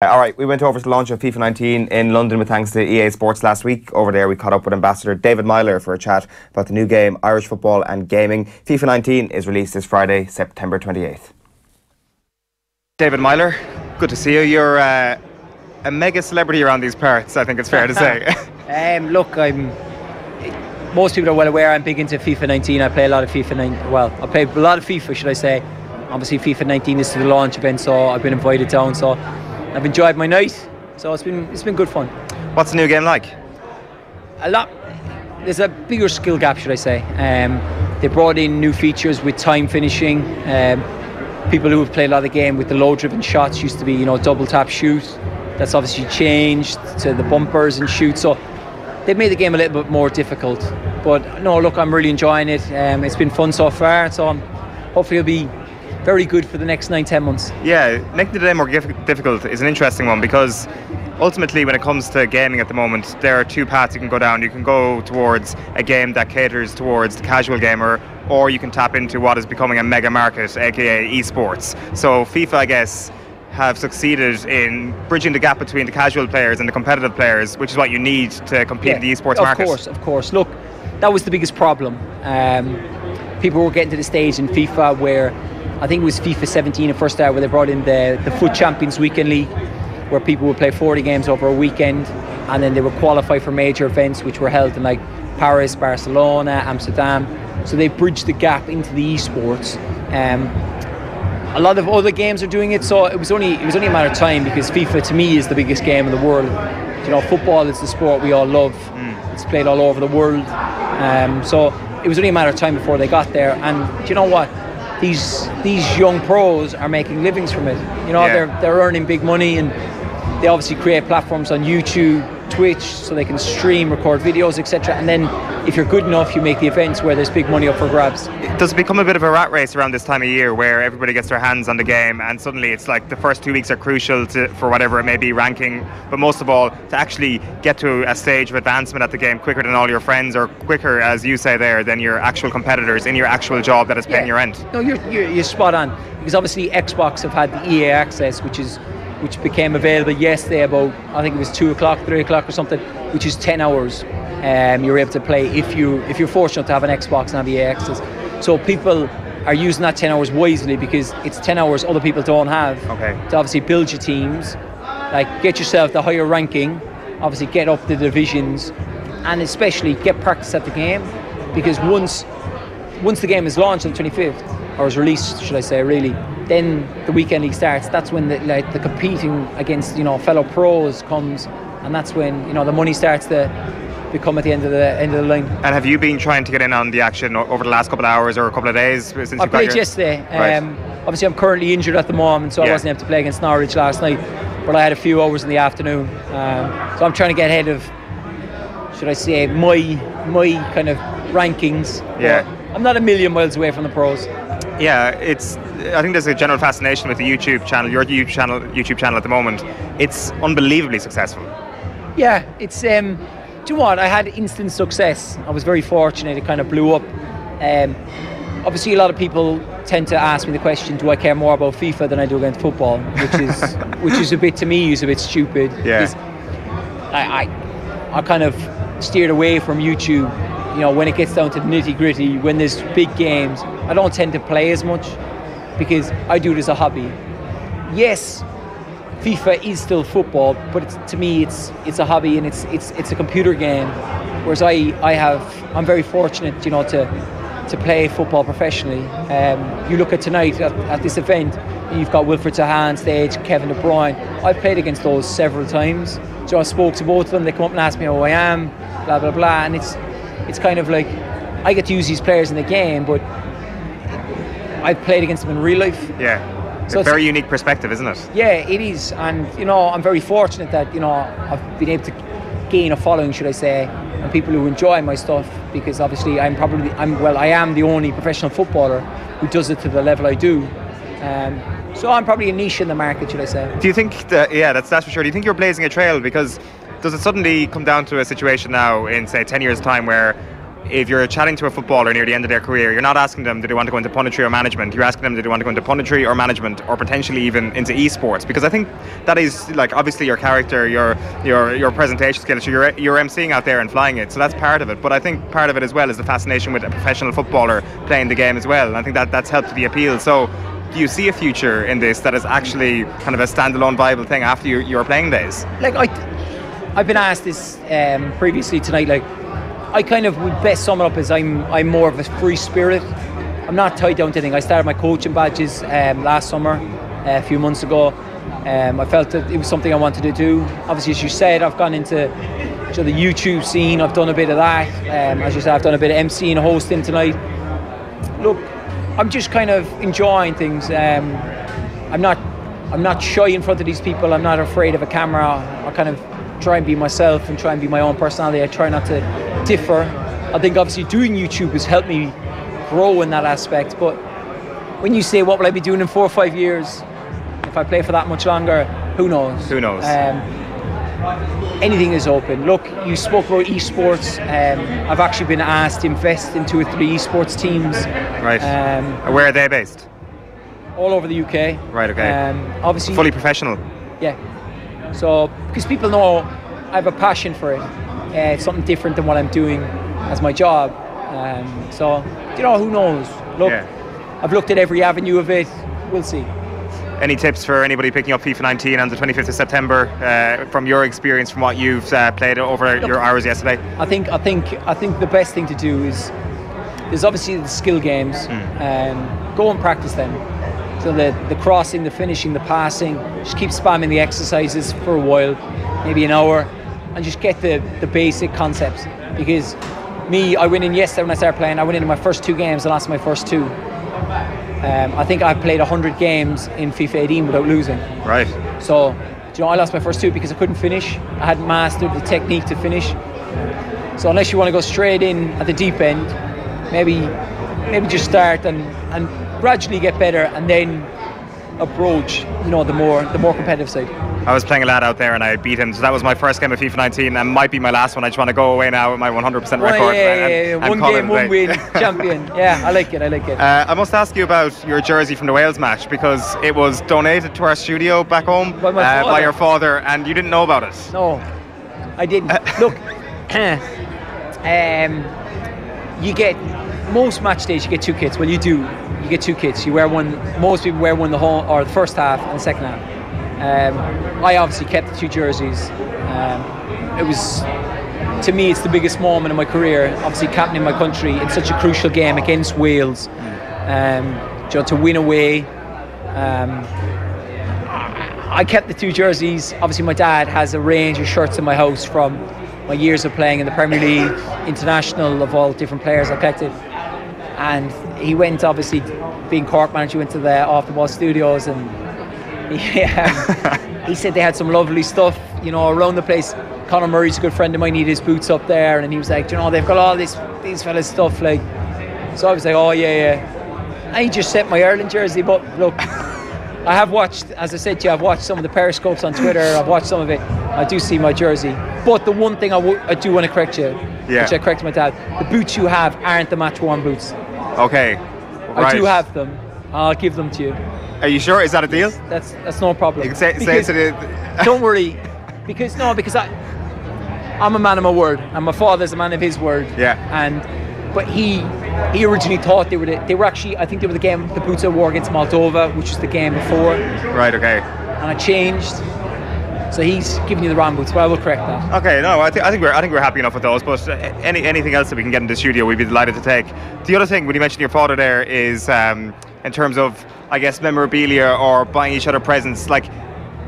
All right, we went over to the launch of FIFA 19 in London with thanks to EA Sports last week. Over there we caught up with Ambassador David Meyler for a chat about the new game, Irish Football and Gaming. FIFA 19 is released this Friday, September 28th. David Meyler, good to see you. You're a mega celebrity around these parts, I think it's fair to say. Look, most people are well aware I'm big into FIFA 19. I play a lot of FIFA 19. Well, I play a lot of FIFA, should I say. Obviously FIFA 19 is the launch event, so I've been invited down, so I've enjoyed my night, so it's been good fun. What's the new game like? A lot. There's a bigger skill gap, should I say. They brought in new features with time finishing. People who have played a lot of the game with the low-driven shots used to be, double tap shoot. That's obviously changed to the bumpers and shoot. So they've made the game a little bit more difficult. But no, look, I'm really enjoying it. It's been fun so far. So hopefully it'll be very good for the next 9-10 months. Yeah, making the game more difficult is an interesting one, because ultimately when it comes to gaming at the moment, there are two paths you can go down. You can go towards a game that caters towards the casual gamer, or you can tap into what is becoming a mega market, aka esports. So FIFA, I guess, have succeeded in bridging the gap between the casual players and the competitive players, which is what you need to compete in the esports market. Of course. Look, that was the biggest problem. People were getting to the stage in FIFA where, I think it was FIFA 17 at first, where they brought in the Foot Champions Weekend League, where people would play 40 games over a weekend, and then they would qualify for major events which were held in like Paris, Barcelona, Amsterdam. So they bridged the gap into the esports. A lot of other games are doing it, so it was only a matter of time, because FIFA to me is the biggest game in the world. Football is the sport we all love. It's played all over the world. So it was only a matter of time before they got there. And do you know what? These young pros are making livings from it. They're earning big money, and they obviously create platforms on YouTube, Twitch, so they can stream, record videos, etc. And then if you're good enough, you make the events where there's big money up for grabs. Does it become a bit of a rat race around this time of year, where everybody gets their hands on the game, and suddenly it's like the first 2 weeks are crucial for whatever it may be, ranking, but most of all to actually get to a stage of advancement at the game quicker than all your friends, or quicker, as you say there, than your actual competitors in your actual job that is paying your rent? No, you're spot on, because obviously Xbox have had the EA access, which became available yesterday about, I think it was 2 o'clock, 3 o'clock or something, which is 10 hours. You're able to play if you're fortunate to have an Xbox and have EA access. So people are using that 10 hours wisely, because it's 10 hours other people don't have. To obviously build your teams, like get yourself the higher ranking, obviously get up the divisions, and especially get practice at the game, because once the game is launched on the 25th, or is released, should I say, really, then the weekend league starts. That's when the competing against fellow pros comes, and that's when the money starts to become at the end of the line. And have you been trying to get in on the action over the last couple of hours or a couple of days since you played yesterday? Right. Obviously I'm currently injured at the moment, so I wasn't able to play against Norwich last night, but I had a few hours in the afternoon, so I'm trying to get ahead of, should I say, my kind of rankings. Yeah. I'm not a million miles away from the pros. Yeah, I think there's a general fascination with the YouTube channel, your YouTube channel at the moment. It's unbelievably successful. Yeah, it's do you know what? I had instant success. I was very fortunate. It kind of blew up. Obviously, a lot of people tend to ask me the question, do I care more about FIFA than I do against football? Which is a bit, to me, is a bit stupid. Yeah. I kind of steered away from YouTube. When it gets down to the nitty-gritty, when there's big games, I don't tend to play as much, because I do it as a hobby. Yes, FIFA is still football, but to me it's a hobby, and it's a computer game. Whereas I'm very fortunate, to play football professionally. You look at tonight at this event, you've got Wilfried Zaha on stage, Kevin De Bruyne. I've played against those several times. So I spoke to both of them. They come up and ask me how I am, blah blah blah, and it's kind of like I get to use these players in the game, but I've played against them in real life. Yeah, so it's a very unique perspective, isn't it? Yeah, it is, and I'm very fortunate that I've been able to gain a following, should I say, and people who enjoy my stuff, because obviously I am the only professional footballer who does it to the level I do. So I'm probably a niche in the market, should I say. Do you think that, that's for sure. Do you think you're blazing a trail? Because does it suddenly come down to a situation now in, say, 10 years' time where if you're chatting to a footballer near the end of their career, you're not asking them, do they want to go into punditry or management? You're asking them, do they want to go into punditry or management, or potentially even into esports? Because I think that is, like, obviously your character, your presentation skills, you're emceeing out there and flying it, so that's part of it. But I think part of it as well is the fascination with a professional footballer playing the game as well. And I think that's helped the appeal. So do you see a future in this that is actually kind of a standalone viable thing after your playing days? Like, I've been asked this previously tonight. Like, I kind of would best sum it up as I'm more of a free spirit. I'm not tied down to anything. I started my coaching badges last summer, a few months ago. I felt that it was something I wanted to do. Obviously, as you said, I've gone into the YouTube scene. I've done a bit of that. As you said, I've done a bit of MCing and hosting tonight. Look, I'm just kind of enjoying things. I'm not shy in front of these people. I'm not afraid of a camera. I kind of try and be myself and try and be my own personality. I try not to differ. I think obviously doing YouTube has helped me grow in that aspect. But when you say what will I be doing in 4 or 5 years, if I play for that much longer, who knows? Who knows? Anything is open. Look, you spoke about esports. I've actually been asked to invest in 2 or 3 esports teams. Right. Where are they based? All over the UK. Right. Okay. Obviously. Fully professional. Yeah. So, because people know I have a passion for it. It's something different than what I'm doing as my job. So, who knows? Look, I've looked at every avenue of it. We'll see. Any tips for anybody picking up FIFA 19 on the 25th of September from your experience, from what you've played over your hours yesterday? I think the best thing to do is there's obviously the skill games. Go and practice them. So the crossing, the finishing, the passing, just keep spamming the exercises for a while, maybe an hour, and just get the basic concepts. Because I went in yesterday when I started playing, I went into my first 2 games and lost my first 2. I think I played 100 games in FIFA 18 without losing. Right. So, I lost my first 2 because I couldn't finish. I hadn't mastered the technique to finish. So unless you want to go straight in at the deep end, maybe just start and gradually get better, and then approach the more competitive side. I was playing a lad out there and I beat him, so that was my first game of FIFA 19 and might be my last one. I just want to go away now with my 100% record. Yeah. One game, one win, champion. Yeah, I like it. I must ask you about your jersey from the Wales match, because it was donated to our studio back home by your father, and you didn't know about it. No, I didn't. Look, you get, most match days you get 2 kits. Well, you do. You get 2 kits. You wear one. Most people wear one the first half and the second half. I obviously kept the 2 jerseys. It was, to me, it's the biggest moment in my career. Obviously, captaining my country in such a crucial game against Wales. To win away. I kept the 2 jerseys. Obviously, my dad has a range of shirts in my house from my years of playing in the Premier League, international, of all different players I collected. And he went, obviously, being Cork manager, went to the Off the Ball studios, and he said they had some lovely stuff, around the place. Conor Murray's a good friend of mine, he had his boots up there, and he was like, they've got all these fellas' stuff, like. So I was like, oh yeah. And he just sent my Ireland jersey. But look, I have watched, as I said to you, I've watched some of the periscopes on Twitter. I've watched some of it. I do see my jersey. But the one thing I do want to correct you, which I corrected my dad, the boots you have aren't the match-worn boots. Okay. I do have them. I'll give them to you. Are you sure? Is that a deal? That's no problem. You can say it to the... Don't worry. Because I'm a man of my word, and my father's a man of his word. Yeah. But he originally thought they were actually, I think they were the boots I wore against Moldova, which was the game before. Right, okay. And I changed. So he's giving you the wrong boots, but I will correct that. Okay, no, I think we're happy enough with those. But anything else that we can get in the studio, we'd be delighted to take. The other thing, when you mentioned your father there, is in terms of, I guess, memorabilia or buying each other presents, like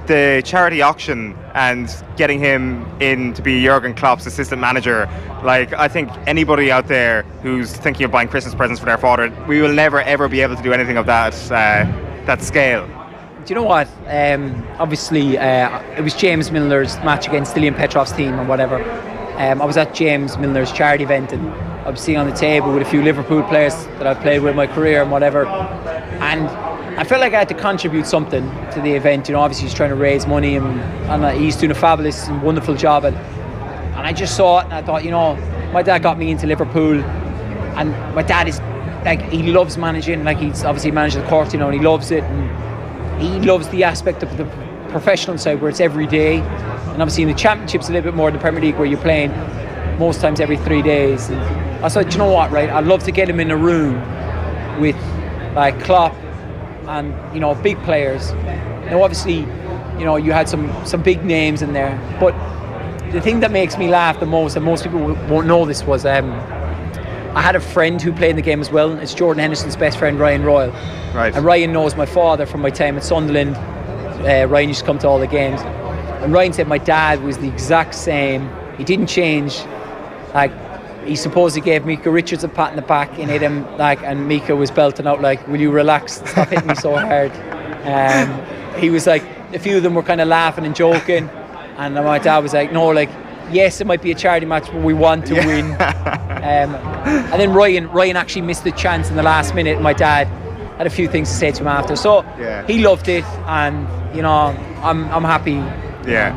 the charity auction and getting him in to be Jurgen Klopp's assistant manager. Like, I think anybody out there who's thinking of buying Christmas presents for their father, we will never ever be able to do anything of that scale. Do you know what? Obviously, it was James Milner's match against Stilian Petrov's team or whatever. I was at James Milner's charity event, and I was sitting on the table with a few Liverpool players that I've played with in my career and whatever. And I felt like I had to contribute something to the event. Obviously he's trying to raise money, and he's doing a fabulous and wonderful job. And I just saw it, and I thought, my dad got me into Liverpool, and my dad is like, he loves managing. Like, he's obviously managed the court, you know, and he loves it, and he loves the aspect of the professional side where it's every day. And obviously in the Championships a little bit more than the Premier League, where you're playing most times every 3 days. And I thought, you know what, right, I'd love to get him in a room with like Klopp and, you know, big players. Now obviously, you know, you had some big names in there, but the thing that makes me laugh the most, and most people won't know this, was I had a friend who played in the game as well. It's Jordan Henderson's best friend, Ryan Royal. Right. And Ryan knows my father from my time at Sunderland. Ryan used to come to all the games, and Ryan said my dad was the exact same. He didn't change. Like, he supposedly gave Mika Richards a pat in the back and hit him, like, and Mika was belting out like, "Will you relax? Stop hitting me so hard." He was like, a few of them were kind of laughing and joking, and my dad was like, "No, like, yes, it might be a charity match, but we want to win." And then Ryan actually missed the chance in the last minute, and my dad had a few things to say to him after. So he loved it, and, you know, I'm happy. Yeah,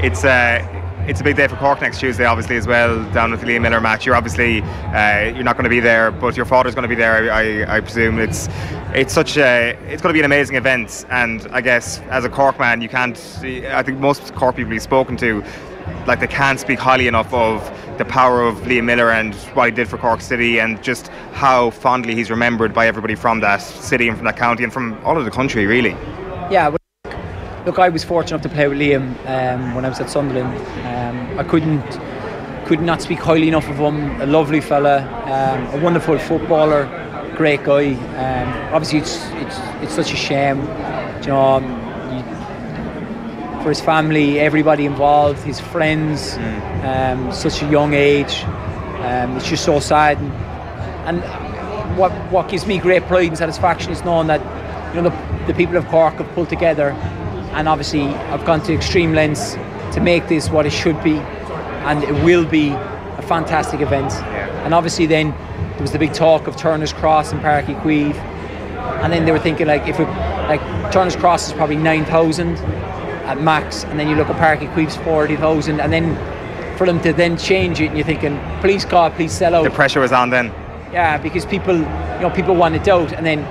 it's a big day for Cork next Tuesday, obviously, as well, down with the Liam Miller match. You're obviously you're not going to be there, but your father's going to be there. I presume it's going to be an amazing event. And I guess as a Cork man, you can't. I think most Cork people you've spoken to, like, they can't speak highly enough of the power of Liam Miller and what he did for Cork City, and just how fondly he's remembered by everybody from that city and from that county and from all of the country, really. Yeah. Look, I was fortunate enough to play with Liam when I was at Sunderland. I could not speak highly enough of him. A lovely fella, a wonderful footballer, great guy. Obviously, it's such a shame, you know, for his family, everybody involved, his friends, such a young age. It's just so sad. And what gives me great pride and satisfaction is knowing that, you know, the people of Cork have pulled together. And obviously I've gone to extreme lengths to make this what it should be, and it will be a fantastic event. And obviously then there was the big talk of Turner's Cross and Páirc Uí Chaoimh, and then they were thinking, like, Turner's Cross is probably 9,000 at max, and then you look at Páirc Uí Chaoimh's 40,000, and then for them to then change it, and you're thinking, please God, please sell out. The pressure was on then. Yeah, because people wanted out, and then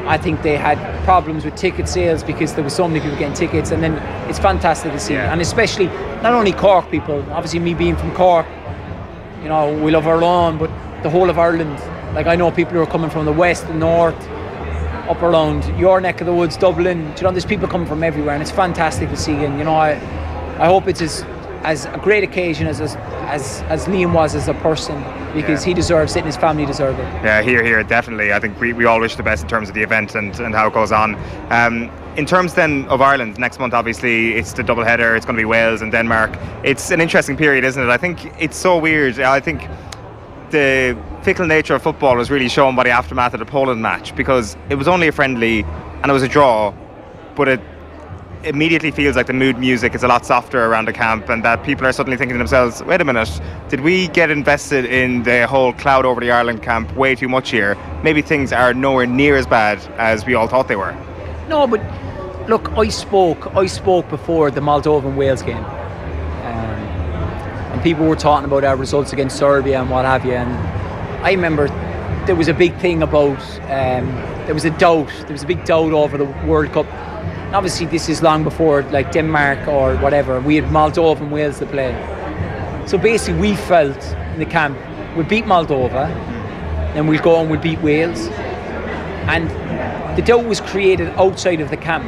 I think they had problems with ticket sales because there were so many people getting tickets, and then it's fantastic to see. And especially not only Cork people, obviously me being from Cork, you know, we love our lawn, but the whole of Ireland. Like, I know people who are coming from the west, the north, up around your neck of the woods, Dublin. You know, there's people coming from everywhere, and it's fantastic to see. And, you know, I hope it's as a great occasion as Liam was as a person, because he deserves it and his family deserve it. Yeah, here, definitely. I think we all wish the best in terms of the event and how it goes on. In terms then of Ireland, next month obviously it's the double header. It's going to be Wales and Denmark. It's an interesting period, isn't it? I think it's so weird. I think the fickle nature of football was really shown by the aftermath of the Poland match, because it was only a friendly and it was a draw, but it immediately feels like the mood music is a lot softer around the camp, and that people are suddenly thinking to themselves, wait a minute, did we get invested in the whole cloud over the Ireland camp way too much here? Maybe things are nowhere near as bad as we all thought they were. No, but look, I spoke before the Moldovan-Wales game, and people were talking about our results against Serbia and what have you, and I remember there was a big thing about there was a big doubt over the World Cup. And obviously this is long before, like, Denmark or whatever. We had Moldova and Wales to play. So basically we felt in the camp, we'll beat Moldova, then we'll go and we'll beat Wales. And the doubt was created outside of the camp.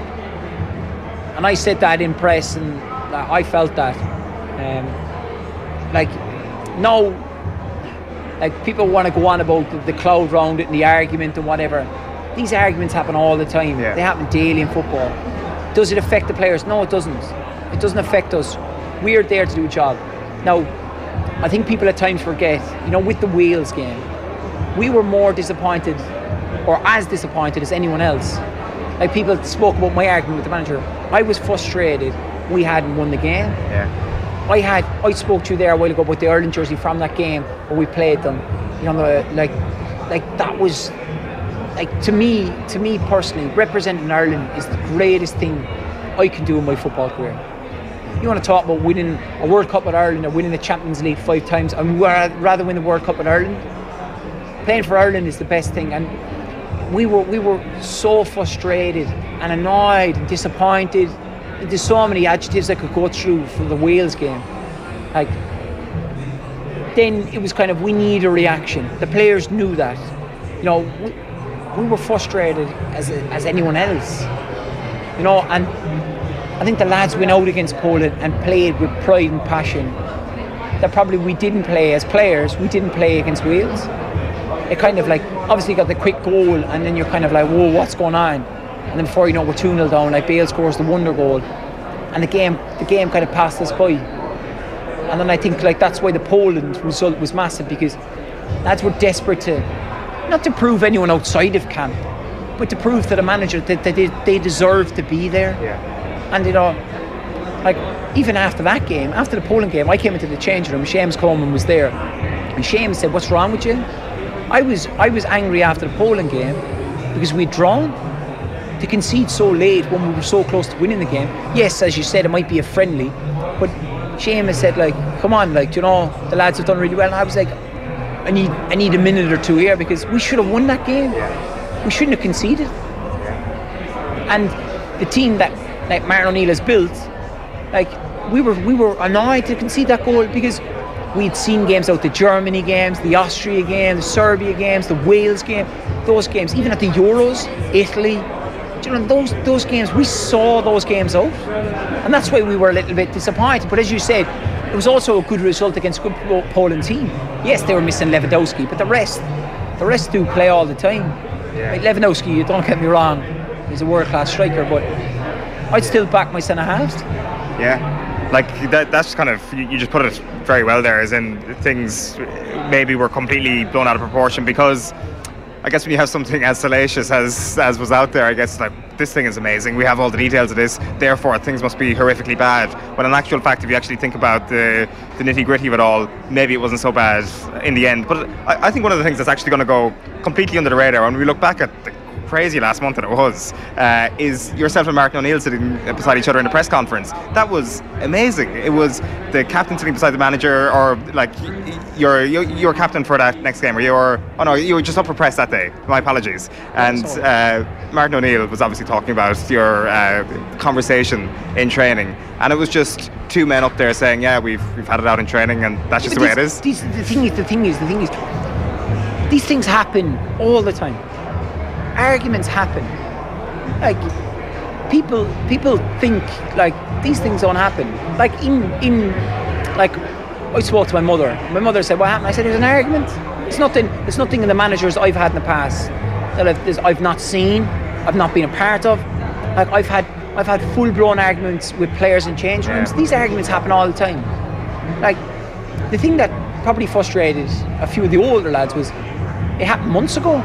And I said that in press, and I felt that. People want to go on about the cloud round it and the argument and whatever. These arguments happen all the time. They happen daily in football. Does it affect the players? No, it doesn't. It doesn't affect us. We're there to do a job. Now, I think people at times forget, you know, with the Wales game, we were more disappointed, or as disappointed as anyone else. Like, people spoke about my argument with the manager. I was frustrated we hadn't won the game. I spoke to you there a while ago about the Ireland jersey from that game where we played them. You know, like that was, like, to me personally, representing Ireland is the greatest thing I can do in my football career. you want to talk about winning a World Cup with Ireland or winning the Champions League 5 times, and rather win the World Cup with Ireland. Playing for Ireland is the best thing, and we were so frustrated and annoyed and disappointed. There's so many adjectives I could go through for the Wales game. Like, then it was kind of, we need a reaction. The players knew that. You know, we were frustrated as anyone else. You know, and I think the lads went out against Poland and played with pride and passion that probably we didn't play as players. We didn't play against Wales. It kind of like, obviously got the quick goal, and then you're kind of like, whoa, what's going on? And then before you know, we're 2-0 down, like Bale scores the wonder goal, and the game kind of passed us by. And then I think like that's why the Poland result was massive, because lads were desperate to, not to prove anyone outside of camp, but to prove to the manager that they deserve to be there. Yeah. And you know, like even after that game, after the Poland game, I came into the changing room. Seamus Coleman was there, and Seamus said, "What's wrong with you?" I was angry after the Poland game because we'd drawn. To concede so late when we were so close to winning the game. Yes, as you said, it might be a friendly, but Seamus said, like, come on, like, you know, the lads have done really well. And I was like, I need a minute or two here, because we should have won that game. Yeah. We shouldn't have conceded. Yeah. And the team that like Martin O'Neill has built, like we were annoyed to concede that goal, because we'd seen games out, the Germany games, the Austria games, the Serbia games, the Wales game, those games, even at the Euros, Italy. You know, those games, we saw those games out, and that's why we were a little bit disappointed. But as you said, it was also a good result against a good Poland team. Yes, they were missing Lewandowski, but the rest do play all the time. Yeah. Like Lewandowski, don't get me wrong, he's a world-class striker, but I'd still back my centre-halves. Yeah, like that's kind of, you just put it very well there, as in things maybe were completely blown out of proportion, because I guess when you have something as salacious as was out there, I guess like, this thing is amazing, we have all the details of this, therefore things must be horrifically bad. When in actual fact, if you actually think about the nitty-gritty of it all, maybe it wasn't so bad in the end. But I think one of the things that's actually going to go completely under the radar when we look back at the crazy last month that it was, is yourself and Martin O'Neill sitting beside each other in a press conference. That was amazing. It was the captain sitting beside the manager, or like you're captain for that next game, or you were just up for press that day. My apologies. And Martin O'Neill was obviously talking about your conversation in training, and it was just two men up there saying, yeah, we've had it out in training, and that's just the way it is. The thing is, these things happen all the time. Arguments happen. Like people think like these things don't happen. Like in like I spoke to my mother. My mother said, "What happened?" I said, "There's an argument. It's nothing. There's nothing in the managers I've had in the past that I've not seen, I've not been a part of. Like I've had full-blown arguments with players in change rooms. These arguments happen all the time. Like the thing that probably frustrated a few of the older lads was it happened months ago."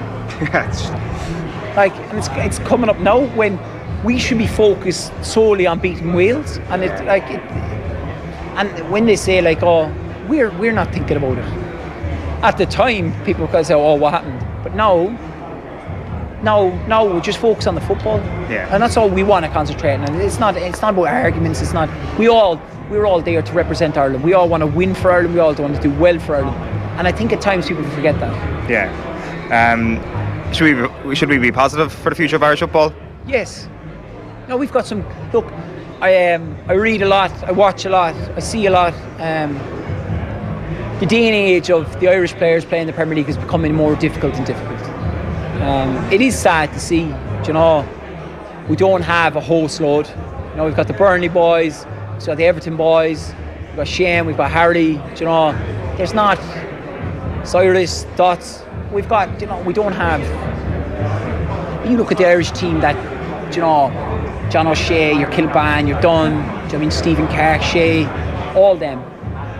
Like, and it's coming up now when we should be focused solely on beating Wales, and and when they say like, oh, we're not thinking about it. At the time, people could say, oh, what happened? But now we just focus on the football, and that's all we want to concentrate on. And it's not about arguments. It's not. We're all there to represent Ireland. We all want to win for Ireland. We all want to do well for Ireland. And I think at times people forget that. Yeah. Should we be positive for the future of Irish football? Yes. No, we've got some. Look, I read a lot, I watch a lot, I see a lot. The day and age of the Irish players playing the Premier League is becoming more difficult and difficult. It is sad to see. You know, we don't have a host load. You know, we've got the Burnley boys, we've got the Everton boys, we've got Shane, we've got Harry. You know, there's not Cyrus, Dots. We've got, you know, we don't have. You look at the Irish team that, you know, John O'Shea, your Kilban, your Dunn, I mean Stephen Clark, Shea, all them,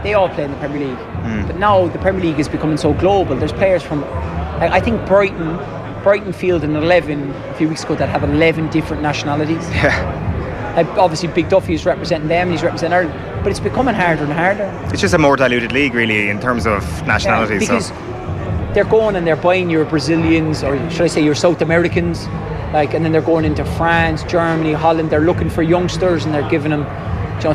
they all play in the Premier League. But now the Premier League is becoming so global. There's players from, like, I think Brighton fielded an 11 a few weeks ago that have 11 different nationalities. Yeah. Like, obviously Big Duffy is representing them, he's representing Ireland, but it's becoming harder and harder. It's just a more diluted league, really, in terms of nationalities. Yeah, because they're going and they're buying your Brazilians, or should I say your South Americans, like, and then they're going into France, Germany, Holland. They're looking for youngsters and they're giving them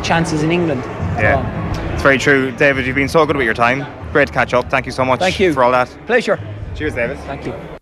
chances in England. Yeah, it's very true. David, you've been so good with your time. Great to catch up. Thank you so much Thank you for all that. Pleasure. Cheers, David. Thank you.